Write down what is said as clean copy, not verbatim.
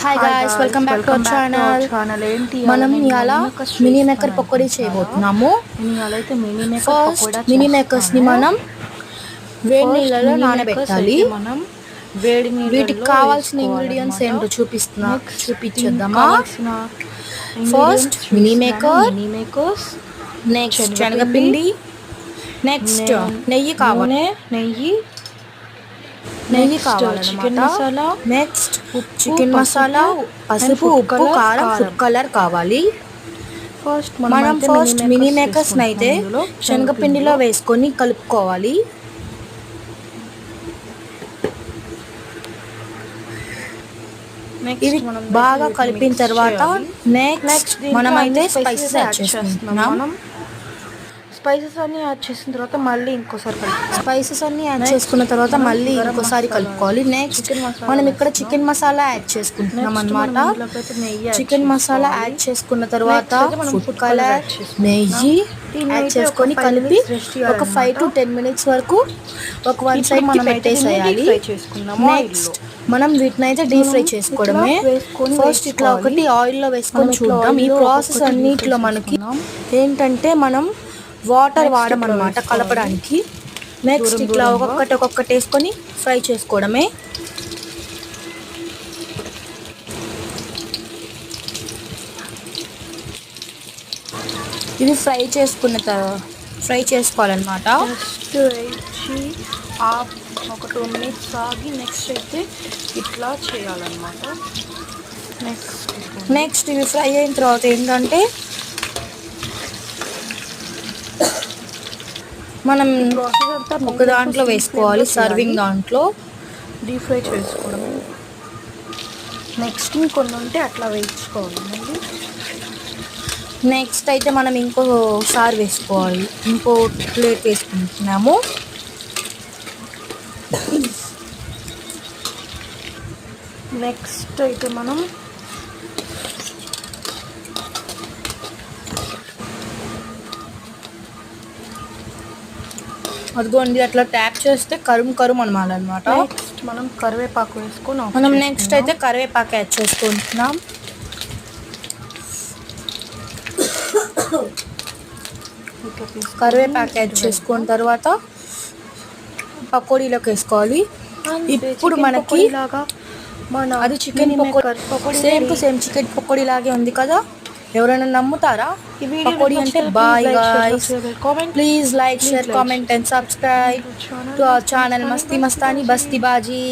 Hi hi guys, guys welcome back to our channel. Channel. ఏంటి మనం నేను ఇవాళ మినీ మేకర్ పకోడీ చేయబోతున్నాము. నేను ఇవాళ అయితే mini maker first pakoda mini మేకర్స్ని మనం వేడి నీళ్ళలో నానబెట్టాలి. మనం వేడి నీళ్ళలో వీటికి కావాల్సిన ఇంగ్రీడియంట్స్ ఏంటో చూపించేద్దామా? ఫస్ట్ మినీ మేకర్స్, నెక్స్ట్ శనగపిండి, నెక్స్ట్ నెయ్యి కావాలి, chicken masala, next chicken masala, పసుపు, ఉప్పు, కారం, ఫుడ్ కలర్ కావాలి. మనం ఫస్ట్ మినీ మేకర్స్ అయితే శనగపిండిలో వేసుకొని కలుపుకోవాలి. ఇవి బాగా కలిపిన తర్వాత నెక్స్ట్ మనమైతే స్పైసెస్ యాడ్ చేసుకుంటున్నాం. స్పైసెస్ అన్ని యాడ్ చేసిన తర్వాత మళ్ళీ ఇంకోసారి కలుపుకోవాలి. నెక్స్ట్ మనం ఇక్కడ చికెన్ మసాలా యాడ్ చేసుకుంటున్నాం అన్నమాట. చికెన్ మసాలా యాడ్ చేసుకున్న తర్వాత ఫుడ్ కలర్, నెయ్యి యాడ్ చేసుకొని కలిపి ఒక 5 to 10 minutes వరకు ఒక వన్ సైడ్ కి పెట్టేసేయాలి. నెక్స్ట్ మనం వీటిని అయితే డీప్ ఫ్రై చేసుకోవడమే. ఫస్ట్ ఇట్లా ఒకటి ఆయిల్లో వేసుకొని చూద్దాం. ఈ ప్రాసెస్ అన్నిట్లో మనకి ఏంటంటే మనం వాటర్ వాడమన్నమాట కలపడానికి. నెక్స్ట్ ఇట్లా ఒక్కొక్కటి వేసుకొని ఫ్రై చేసుకోవడమే. ఇవి ఫ్రై చేసుకోవాలన్నమాట. ఒక 2 minutes ఆగి నెక్స్ట్ అయితే ఇట్లా చేయాలన్నమాట. నెక్స్ట్ ఇవి ఫ్రై అయిన తర్వాత ఏంటంటే మనం ఒక దాంట్లో వేసుకోవాలి, సర్వింగ్ దాంట్లో డీప్ ఫ్రై చేసుకోవడం. నెక్స్ట్ ఇంకొన్ని ఉంటే అట్లా వేయించుకోవాలి. నెక్స్ట్ అయితే మనం ఇంకోసారి వేసుకోవాలి. ఇంకో ప్లేట్ వేసుకుంటున్నాము. నెక్స్ట్ అయితే మనం అదిగోండి అట్లా ట్యాప్ చేస్తే కరుము అనమాట. నెక్స్ట్ మనం కరివేపాకు వేసుకొని నెక్స్ట్ అయితే కరివేపాకు యాడ్ చేసుకుంటున్నాం. కరివేపాకు యాడ్ చేసుకున్న తర్వాత పకోడీలోకి వేసుకోవాలి. ఇప్పుడు మనకి అది chicken pakodi, same to same chicken pakodi లాగే ఉంది కదా. ఎవరైనా నమ్ముతారా? పకోడీ అంటే bye guys. Please like, share, comment and subscribe to our channel Masti Mastani బస్తీ బాజీ.